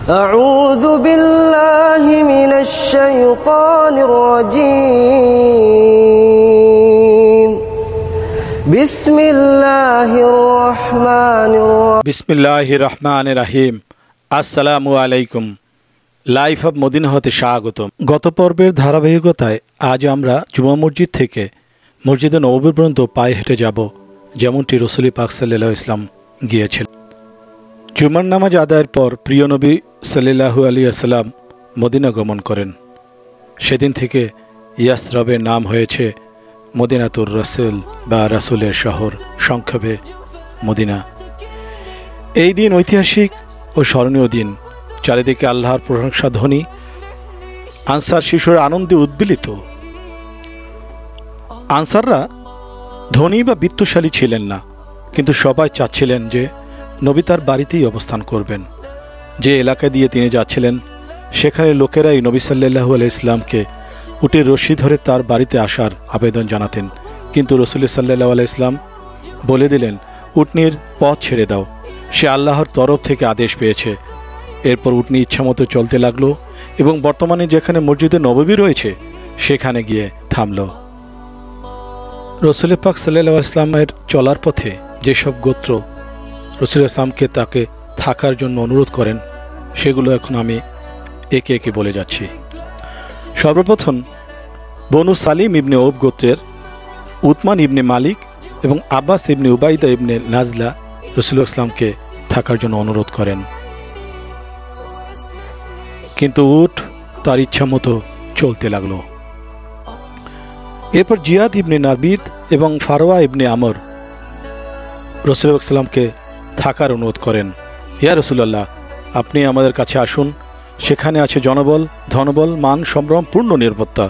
أعوذ بالله من الشيطان الرجيم بسم الله الرحمن الرحيم বিসমিল্লাহির রহমানির রহিম। আসসালামু আলাইকুম। লাইফ অব মদিনা হতে স্বাগতম। গত পর্বের ধারাবাহিকতায় আজ আমরা জুমা মসজিদ থেকে মসজিদে নববী পর্যন্ত পায়ে হেঁটে যাব, যেমনটি রাসূল পাক সাল্লাল্লাহু আলাইহি ওয়াসাল্লাম গিয়েছিলেন। জুমার নামাজ আদায়ের পর প্রিয় নবী সাল্লাল্লাহু আলাইহি ওয়াসাল্লাম মদিনা গমন করেন। সেদিন থেকে ইয়াসরবের নাম হয়েছে মদিনাতুর রাসূল বা রাসূলের শহর, সংক্ষেপে মদিনা। এই দিন ঐতিহাসিক ও স্মরণীয় দিন। চারিদিকে আল্লাহর প্রশংসা ধ্বনি, আনসার শিশুর আনন্দে উদ্বেলিত। আনসাররা ধনী বা বিত্তশালী ছিলেন না, কিন্তু সবাই চাচ্ছিলেন যে নবী তার বাড়িতেই অবস্থান করবেন। যে এলাকা দিয়ে তিনি যাচ্ছিলেন সেখানে লোকেরাই নবী সাল্লাল্লাহু আলাইহি ইসলামকে উটের রশি ধরে তার বাড়িতে আসার আবেদন জানাতেন, কিন্তু রাসূল সাল্লাল্লাহু আলাইহি ইসলাম বলে দিলেন, উটনির পথ ছেড়ে দাও, সে আল্লাহর তরফ থেকে আদেশ পেয়েছে। এরপর উটনি ইচ্ছামতো চলতে লাগলো এবং বর্তমানে যেখানে মসজিদে নববী রয়েছে সেখানে গিয়ে থামল। রাসূল পাক সাল্লাল্লাহু আলাইহি ইসলামের চলার পথে যেসব গোত্র রাসূল ইসলামকে তাকে থাকার জন্য অনুরোধ করেন সেগুলো এখন আমি একে একে বলে যাচ্ছি। সর্বপ্রথম বনু সালিম ইবনে ওব গোত্রের উতমান ইবনে মালিক এবং আব্বাস ইবনে উবাইদা ইবনে নাজলা রাসূল ইসলামকে থাকার জন্য অনুরোধ করেন, কিন্তু উট তার ইচ্ছা মতো চলতে লাগলো। এরপর জিয়াদ ইবনে নাবিদ এবং ফারওয়া ইবনে আমর রাসূল ইসলামকে থাকার অনুরোধ করেন। ইয়া রাসূলুল্লাহ, আপনি আমাদের কাছে আসুন, সেখানে আছে জনবল, ধনবল, মান সম্ভ্রম, পূর্ণ নিরাপত্তা।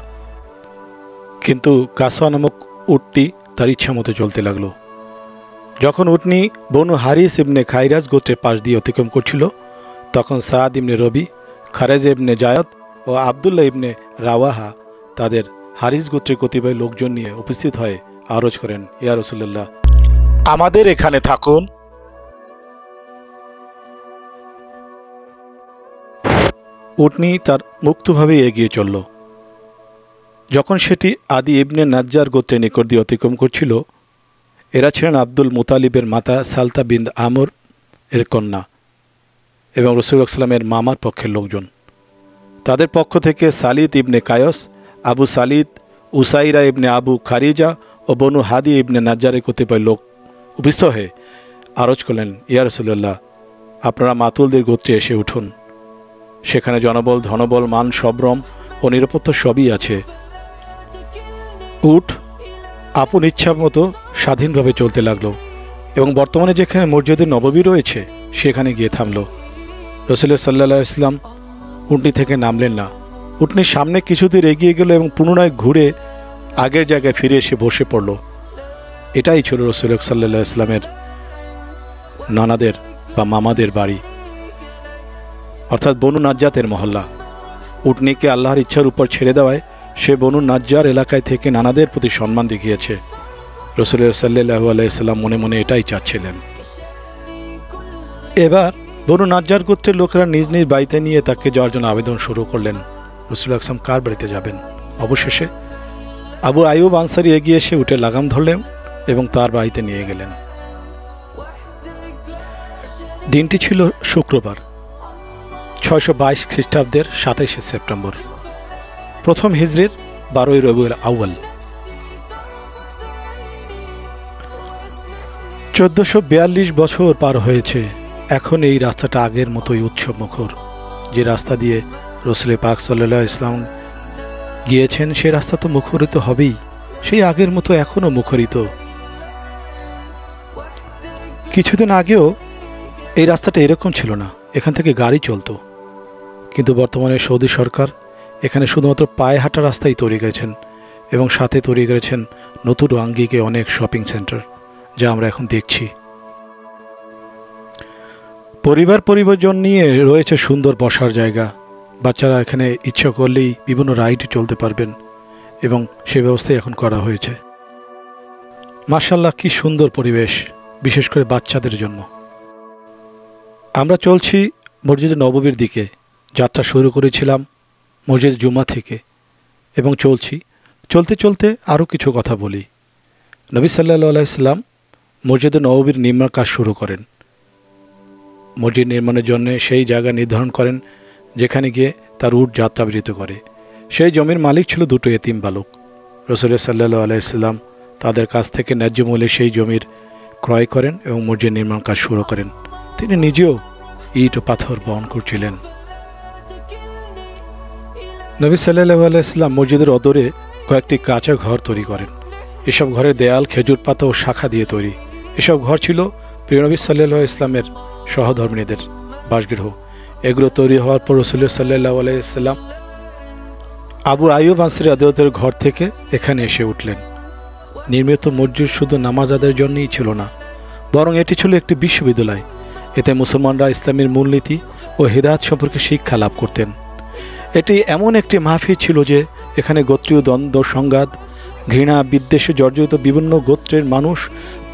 কিন্তু কাসওয়া নামক উটটি তার ইচ্ছা মতো চলতে লাগলো। যখন উটনি বনু হারিস ইবনে খাইরাজ গোত্রের পাশ দিয়ে অতিক্রম করছিল, তখন সাদ ইবনে রবি, খারেজ ইবনে জায়দ ও আবদুল্লাহ ইবনে রাওয়াহা তাদের হারিস গোত্রের কতিপয় লোকজন নিয়ে উপস্থিত হয়ে আরজ করেন, ইয়া রাসূলুল্লাহ, আমাদের এখানে থাকুন। উটনি তার মুক্তভাবে এগিয়ে চলল। যখন সেটি আদি ইবনে নাজ্জার গোত্রের নিকট দিয়ে অতিক্রম করছিল, এরা ছিলেন আব্দুল মুতালিবের মাতা সালতা বিন আমর এর কন্যা এবং রাসূল সাল্লামের মামার পক্ষের লোকজন। তাদের পক্ষ থেকে সালিদ ইবনে কায়স, আবু সালিদ, উসাইরা ইবনে আবু খারিজা ও বনু হাদি ইবনে নাজ্জারের কতিপয় লোক উপস্থিত হয়ে আরজ করলেন, ইয়া রাসূলুল্লাহ, আপনারা মাতুলদের গোত্রে এসে উঠুন, সেখানে জনবল, ধনবল, মান সম্ভ্রম ও নিরাপত্তা সবই আছে। উট আপন ইচ্ছা মতো স্বাধীনভাবে চলতে লাগলো এবং বর্তমানে যেখানে মসজিদে নববী রয়েছে সেখানে গিয়ে থামল। রাসূল সাল্লাল্লাহু আলাইহি ওয়াসাল্লাম উটনি থেকে নামলেন না। উটনির সামনে কিছুদূর এগিয়ে গেল এবং পুনরায় ঘুরে আগের জায়গায় ফিরে এসে বসে পড়ল। এটাই ছিল রাসূল সাল্লাল্লাহু আলাইহি ওয়াসাল্লামের নানাদের বা মামাদের বাড়ি, অর্থাৎ বনু নাজ্জাতের মহল্লা। উটনিকে আল্লাহর ইচ্ছার উপর ছেড়ে দেওয়ায় সে বনু নাজ্জার এলাকায় থেকে নানাদের প্রতি সম্মান দেখিয়েছে। রাসূল সাল্লাল্লাহু আলাইহি ওয়াসাল্লাম মনে মনে এটাই চাচ্ছিলেন। এবার বনু নাজ্জার গোত্রের লোকেরা নিজ নিজ বাড়িতে নিয়ে তাকে যাওয়ার জন্য আবেদন শুরু করলেন। রাসূল আকরাম কার বাড়িতে যাবেন? অবশেষে আবু আইয়ুব আনসারী এগিয়ে এসে উটের লাগাম ধরলেন এবং তার বাড়িতে নিয়ে গেলেন। দিনটি ছিল শুক্রবার, 622 খ্রিস্টাব্দের 27শে সেপ্টেম্বর, প্রথম হিজরির 12ই রবিউল আউয়াল। 1442 বছর পার হয়েছে। এখন এই রাস্তাটা আগের মতোই উৎসব মুখর। যে রাস্তা দিয়ে রাসূল পাক সাল্লাল্লাহু আলাইহি ওয়াসাল্লাম গিয়েছেন সে রাস্তা তো মুখরিত হবেই, সেই আগের মতো এখনও মুখরিত। কিছুদিন আগেও এই রাস্তাটা এরকম ছিল না, এখান থেকে গাড়ি চলতো, কিন্তু বর্তমানে সৌদি সরকার এখানে শুধুমাত্র পায়ে হাঁটা রাস্তাই তৈরি করেছেন এবং সাথে তৈরি করেছেন নতুন আঙ্গিকে অনেক শপিং সেন্টার, যা আমরা এখন দেখছি। পরিবারজন নিয়ে রয়েছে সুন্দর বসার জায়গা। বাচ্চারা এখানে ইচ্ছা করলেই বিভিন্ন রাইডে চলতে পারবেন এবং সে ব্যবস্থাই এখন করা হয়েছে। মাশাআল্লাহ, কি সুন্দর পরিবেশ, বিশেষ করে বাচ্চাদের জন্য। আমরা চলছি মসজিদে নববীর দিকে যাত্রা শুরু করেছিলাম মসজিদ জুমা থেকে এবং চলতে চলতে আরও কিছু কথা বলি। নবী সাল্লাল্লাহু আলাইহি সাল্লাম মসজিদে নববীর নির্মাণ কাজ শুরু করেন। মসজিদ নির্মাণের জন্য সেই জায়গা নির্ধারণ করেন যেখানে গিয়ে তার উট যাত্রাবিরত করে। সেই জমির মালিক ছিল দুটো এতিম বালক। রাসূলুল্লাহ সাল্লাল্লাহু আলাইহি সাল্লাম তাদের কাছ থেকে ন্যায্য মূল্যে সেই জমির ক্রয় করেন এবং মসজিদ নির্মাণ কাজ শুরু করেন। তিনি নিজেও ইট ও পাথর বহন করছিলেন। নবী সাল্লাল্লাহু আলাইহি সাল্লাম মসজিদের অদূরে কয়েকটি কাঁচা ঘর তৈরি করেন। এসব ঘরের দেয়াল খেজুর পাতা ও শাখা দিয়ে তৈরি। এসব ঘর ছিল প্রিয় নবী সাল্লাল্লাহু আলাইহি ইসলামের সহধর্মিণীদের বাসগৃহ। এগুলো তৈরি হওয়ার পর রাসূলুল্লাহ সাল্লাল্লাহু আলাইহি সাল্লাম আবু আইয়ুব আনসারী রাদিয়াল্লাহু ঘর থেকে এখানে এসে উঠলেন। নির্মিত মসজিদ শুধু নামাজ আদায়ের জন্যই ছিল না, বরং এটি ছিল একটি বিশ্ববিদ্যালয়। এতে মুসলমানরা ইসলামের মূলনীতি ও হিদায়াত সম্পর্কে শিক্ষা লাভ করতেন। এটি এমন একটি মাহফিল ছিল যে এখানে গোত্রীয় দ্বন্দ্ব, সংঘাত, ঘৃণা, বিদ্বেষে জর্জরিত বিভিন্ন গোত্রের মানুষ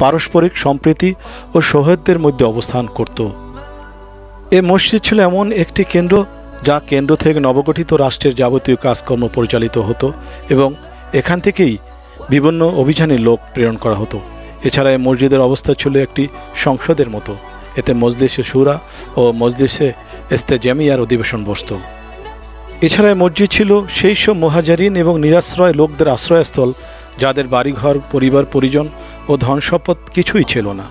পারস্পরিক সম্প্রীতি ও সৌহার্দ্যের মধ্যে অবস্থান করত। এ মসজিদ ছিল এমন একটি কেন্দ্র যা কেন্দ্র থেকে নবগঠিত রাষ্ট্রের যাবতীয় কাজকর্ম পরিচালিত হতো এবং এখান থেকেই বিভিন্ন অভিযানে লোক প্রেরণ করা হতো। এছাড়া এই মসজিদের অবস্থা ছিল একটি সংসদের মতো। এতে মজলিসে শুরা ও মজলিসে ইস্তেজামিয়ার অধিবেশন বসত। এছাড়া এই মসজিদ ছিল সেই সব মুহাজিরিন এবং নিরাশ্রয় লোকদের আশ্রয়স্থল যাদের বাড়িঘর, পরিবার পরিজন ও ধন সম্পদ কিছুই ছিল না।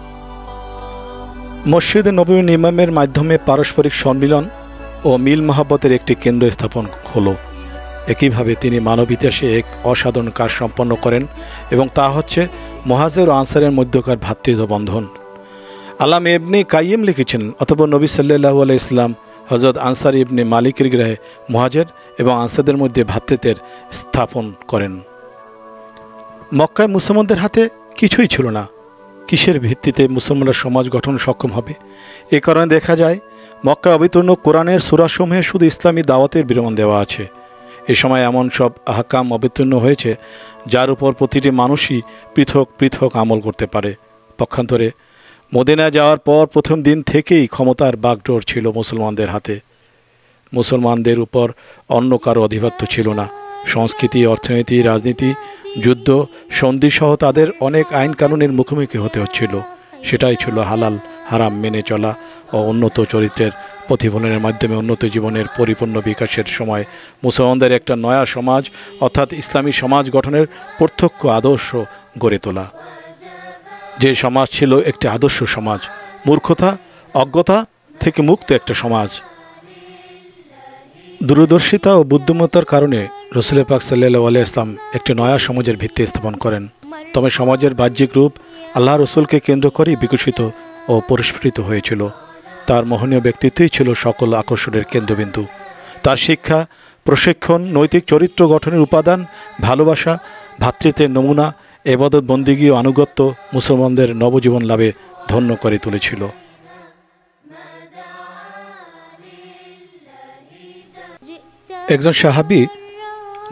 মসজিদে নববী নির্মাণের মাধ্যমে পারস্পরিক সম্মিলন ও মিল মহব্বতের একটি কেন্দ্র স্থাপন হলো। একইভাবে তিনি মানব ইতিহাসে এক অসাধারণ কাজ সম্পন্ন করেন এবং তা হচ্ছে মুহাজির ও আনসারের মধ্যকার ভ্রাতৃত্ব বন্ধন। আল্লামা ইবনে কাইয়িম লিখেছেন, অতঃপর নবী সাল্লাল্লাহু আলাইহি সাল্লাম হযরত আনসার ইবনে মালিকের গৃহে মুহাজির এবং আনসারদের মধ্যে ভ্রাতৃত্বের স্থাপন করেন। মক্কায় মুসলমানদের হাতে কিছুই ছিল না। কিসের ভিত্তিতে মুসলমানরা সমাজ গঠন সক্ষম হবে? এ কারণে দেখা যায় মক্কায় অবতীর্ণ কোরআনের সূরাসমূহে শুধু ইসলামী দাওয়াতের বিবরণ দেওয়া আছে। এ সময় এমন সব আহকাম অবতীর্ণ হয়েছে যার উপর প্রতিটি মানুষই পৃথক পৃথক আমল করতে পারে। পক্ষান্তরে মদিনায় যাওয়ার পর প্রথম দিন থেকেই ক্ষমতার বাগডোর ছিল মুসলমানদের হাতে। মুসলমানদের উপর অন্য কারো আধিপত্য ছিল না। সংস্কৃতি, অর্থনীতি, রাজনীতি, যুদ্ধ, সন্ধিসহ তাদের অনেক আইন কানুনের মুখোমুখি হতে হচ্ছিল। সেটাই ছিল হালাল হারাম মেনে চলা ও উন্নত চরিত্রের প্রতিফলনের মাধ্যমে উন্নত জীবনের পরিপূর্ণ বিকাশের সময় মুসলমানদের একটা নয়া সমাজ অর্থাৎ ইসলামী সমাজ গঠনের প্রত্যক্ষ আদর্শ গড়ে তোলা। যে সমাজ ছিল একটি আদর্শ সমাজ, মূর্খতা, অজ্ঞতা থেকে মুক্ত একটা সমাজ। দূরদর্শিতা ও বুদ্ধিমত্তার কারণে রাসূল পাক সাল্লাল্লাহু আলাইহি ওয়াসাল্লাম একটি নয়া সমাজের ভিত্তি স্থাপন করেন। তবে সমাজের বাহ্যিক রূপ আল্লাহ রসুলকে কেন্দ্র করেই বিকশিত ও পরিস্ফুটিত হয়েছিল। তার মোহনীয় ব্যক্তিত্বই ছিল সকল আকর্ষণের কেন্দ্রবিন্দু। তার শিক্ষা, প্রশিক্ষণ, নৈতিক চরিত্র গঠনের উপাদান, ভালোবাসা, ভ্রাতৃত্বের নমুনা, ইবাদত, বন্দিগি ও আনুগত্য মুসলমানদের নবজীবন লাভে ধন্য করে তুলেছিল। একজন সাহাবী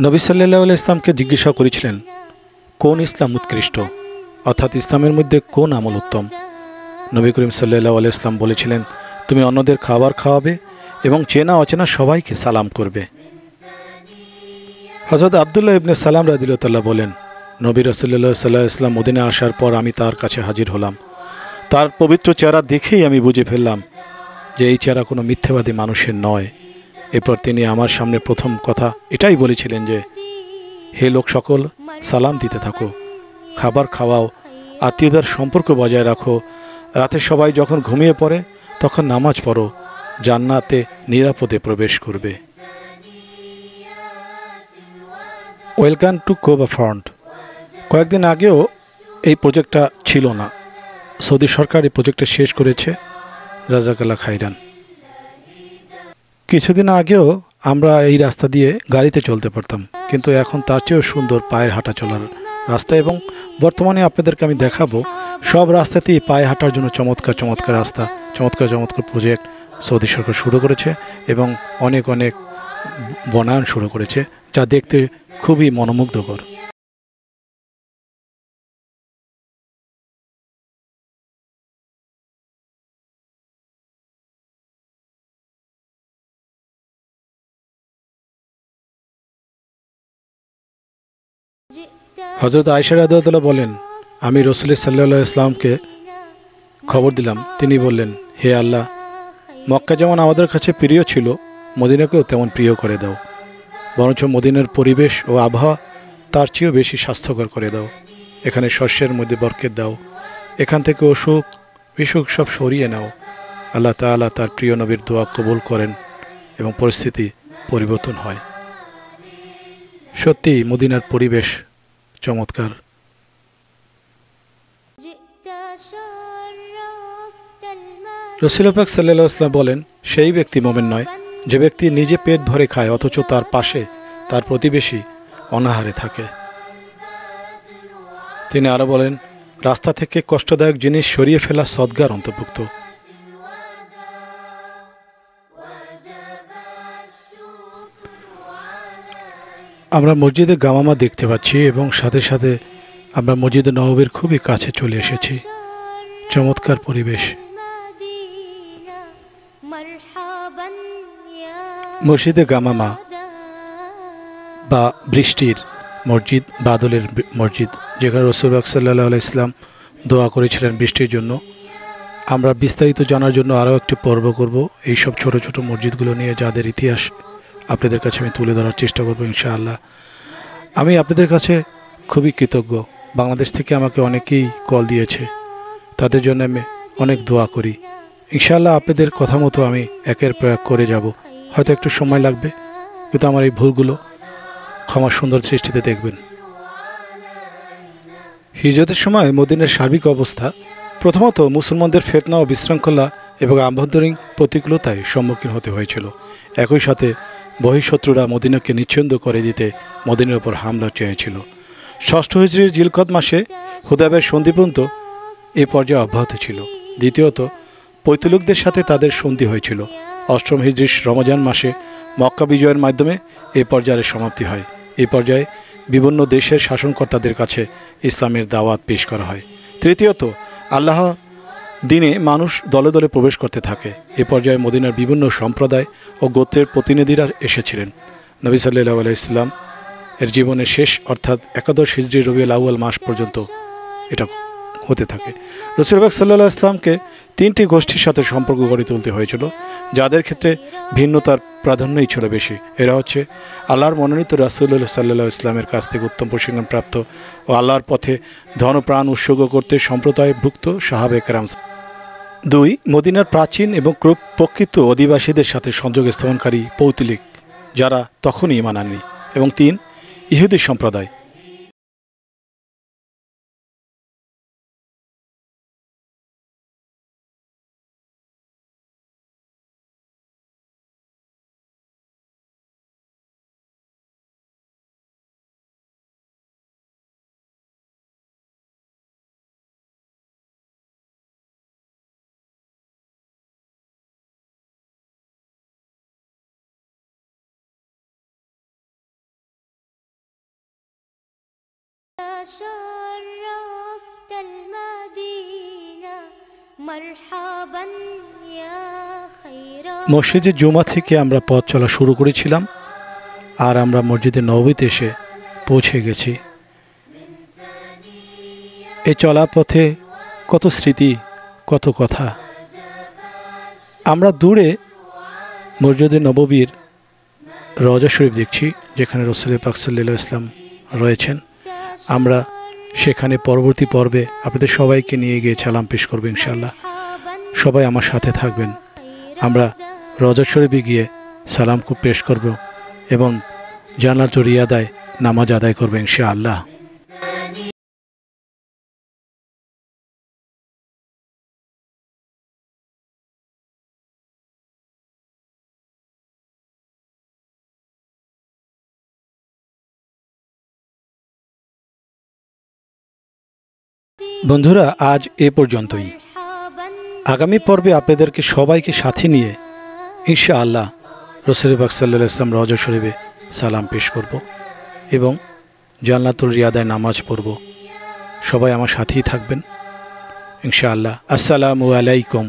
নবী সাল্লাল্লাহু আলাইহি ইসলামকে জিজ্ঞাসা করেছিলেন, কোন ইসলাম উৎকৃষ্ট, অর্থাৎ ইসলামের মধ্যে কোন আমল উত্তম? নবী করিম সাল্লাল্লাহু আলাইহি ইসলাম বলেছিলেন, তুমি অন্যদের খাবার খাওয়াবে এবং চেনা অচেনা সবাইকে সালাম করবে। হযরত আব্দুল্লাহ ইবনে সালাম রাদিয়াল্লাহু তাআলা বলেন, নবী রাসূলুল্লাহ সাল্লাল্লাহু আলাইহি ওয়াসাল্লাম মদিনায় আসার পর আমি তার কাছে হাজির হলাম। তার পবিত্র চেহারা দেখেই আমি বুঝে ফেললাম যে এই চেহারা কোনো মিথ্যাবাদী মানুষের নয়। এরপর তিনি আমার সামনে প্রথম কথা এটাই বলেছিলেন যে, হে লোক সকল, সালাম দিতে থাকো, খাবার খাওয়াও, আত্মীয়তার সম্পর্ক বজায় রাখো, রাতে সবাই যখন ঘুমিয়ে পড়ে তখন নামাজ পড়ো, জান্নাতে নিরাপদে প্রবেশ করবে। Welcome to Quba front. কয়েকদিন আগেও এই প্রজেক্টটা ছিল না, সৌদি সরকার এই প্রজেক্টটা শেষ করেছে, জাযাকাল্লাহ খাইরান। কিছুদিন আগেও আমরা এই রাস্তা দিয়ে গাড়িতে চলতে পারতাম, কিন্তু এখন তার চেয়েও সুন্দর পায়ের হাঁটা চলার রাস্তা, এবং বর্তমানে আপনাদেরকে আমি দেখাবো সব রাস্তাতেই পায়ে হাঁটার জন্য চমৎকার চমৎকার রাস্তা, চমৎকার চমৎকার প্রজেক্ট সৌদি সরকার শুরু করেছে এবং অনেক অনেক বনায়ন শুরু করেছে, যা দেখতে খুবই মনোমুগ্ধকর। হযরত আয়েশা রাদিয়াল্লাহু বলেন, আমি রাসূল সাল্লাল্লাহু আলাইহি ওয়াসাল্লামকে খবর দিলাম। তিনি বললেন, হে আল্লাহ, মক্কা যেমন আমাদের কাছে প্রিয় ছিল, মদিনাকেও তেমন প্রিয় করে দাও। বরঞ্চ মদিনার পরিবেশ ও আবহাওয়া তার চেয়েও বেশি স্বাস্থ্যকর করে দাও। এখানে শস্যের মধ্যে বরকত দাও। এখান থেকে অসুখ বিসুখ সব সরিয়ে নাও। আল্লাহ তাআলা তার প্রিয় নবীর দোয়া কবুল করেন এবং পরিস্থিতি পরিবর্তন হয়। সত্যি মদিনার পরিবেশ চমৎকার। রাসূল পাক সাল্লাল্লাহু আলাইহি ওয়াসাল্লাম বলেন, সেই ব্যক্তি মুমিন নয় যে ব্যক্তি নিজে পেট ভরে খায় অথচ তার পাশে তার প্রতিবেশী অনাহারে থাকে। তিনি আরো বলেন, রাস্তা থেকে কষ্টদায়ক জিনিস সরিয়ে ফেলা সদকার অন্তর্ভুক্ত। আমরা মসজিদে গামামা দেখতে পাচ্ছি এবং সাথে সাথে আমরা মসজিদে নববীর খুবই কাছে চলে এসেছি। চমৎকার পরিবেশ। মসজিদে গামামা বা বৃষ্টির মসজিদ, বাদলের মসজিদ, যেখানে রাসূল সাল্লাল্লাহু আলাইহি ওয়াসাল্লাম দোয়া করেছিলেন বৃষ্টির জন্য। আমরা বিস্তারিত জানার জন্য আরও একটি পর্ব করব এইসব ছোট ছোট মসজিদগুলো নিয়ে, যাদের ইতিহাস আপনাদের কাছে আমি তুলে ধরার চেষ্টা করব ইনশাআল্লাহ। আমি আপনাদের কাছে খুবই কৃতজ্ঞ। বাংলাদেশ থেকে আমাকে অনেকেই কল দিয়েছে, তাদের জন্য আমি অনেক দোয়া করি। ইনশাআল্লাহ আপনাদের কথা মতো আমি একের প্রয়োগ করে যাব। হয়তো একটু সময় লাগবে, কিন্তু আমার এই ভুলগুলো ক্ষমা সুন্দর সৃষ্টিতে দেখবেন। হিজরতের সময় মদিনার সার্বিক অবস্থা প্রথমত মুসলমানদের ফিতনা ও বিশৃঙ্খলা এবং আভ্যন্তরীণ প্রতিকূলতায় সম্মুখীন হতে হয়েছিল। একই সাথে বহিঃশত্রুরা মদিনাকে নিচ্ছিন্ন করে দিতে মদিনার উপর হামলা চেয়েছিল। ষষ্ঠ হিজরির জিলকদ মাসে হুদায়বিয়ার সন্ধি পর্যন্ত এই পর্যায়ে অব্যাহত ছিল। দ্বিতীয়ত পৈতৃকদের সাথে তাদের সন্ধি হয়েছিল। অষ্টম হিজরির রমজান মাসে মক্কা বিজয়ের মাধ্যমে এই পর্যায়ের সমাপ্তি হয়। এই পর্যায়ে বিভিন্ন দেশের শাসনকর্তাদের কাছে ইসলামের দাওয়াত পেশ করা হয়। তৃতীয়ত আল্লাহ দিনে মানুষ দলে দলে প্রবেশ করতে থাকে। এ পর্যায়ে মদিনার বিভিন্ন সম্প্রদায় ও গোত্রের প্রতিনিধিরা এসেছিলেন। নবী সাল্লাল্লাহু আলাইহি ওয়াসাল্লাম এর জীবনের শেষ অর্থাৎ একাদশ হিজরি রবিউল আউয়াল মাস পর্যন্ত এটা হতে থাকে। রাসূল পাক সাল্লাল্লাহু আলাইহি ওয়াসাল্লামকে তিনটি গোষ্ঠীর সাথে সম্পর্ক গড়ে তুলতে হয়েছিল, যাদের ক্ষেত্রে ভিন্নতার প্রাধান্যই ছিল বেশি। এরা হচ্ছে আল্লাহর মনোনীত রাসূলুল্লাহ সাল্লাল্লাহু আলাইহি ওয়াসাল্লামের কাছ থেকে উত্তম প্রশিক্ষণ প্রাপ্ত ও আল্লাহর পথে ধনপ্রাণ উৎসর্গ করতে সম্প্রদায়ভুক্ত সাহাবে কেরাম। 2. মদিনার প্রাচীন এবং প্রকৃত অধিবাসীদের সাথে সংযোগ স্থাপনকারী পৌত্তলিক, যারা তখনই ঈমান আনেনি। এবং 3. ইহুদি সম্প্রদায়। شرفت المدينة مرحبا يا خير। মসজিদে জুমা থেকে আমরা পথ চলা শুরু করেছিলাম আর আমরা মসজিদে নববীতে এসে পৌঁছে গেছি। এই চলা পথে কত স্মৃতি, কত কথা। আমরা দূরে মসজিদে নববীর রওজা শরীফ দেখছি, যেখানে রাসূল পাক সাল্লাল্লাহু আলাইহি ওয়াসাল্লাম রয়েছেন। আমরা সেখানে পরবর্তী পর্বে আপনাদের সবাইকে নিয়ে গিয়ে সালাম পেশ করব ইনশাআল্লাহ। সবাই আমার সাথে থাকবেন। আমরা রওজা শরীফে গিয়ে সালাম পেশ করব এবং জান্নাতুল রিয়াদায় নামাজ আদায় করব ইনশাআল্লাহ। বন্ধুরা, আজ এ পর্যন্তই। আগামী পর্বে আপনাদেরকে সবাইকে সাথে নিয়ে ইনশাআল্লাহ রাসূল পাক সাল্লাল্লাহু আলাইহি ওয়াসাল্লাম রওজা শরীফে সালাম পেশ করব এবং জান্নাতুল রিয়াদায় নামাজ পড়ব। সবাই আমার সাথেই থাকবেন ইনশাআল্লাহ। আসসালামু আলাইকুম।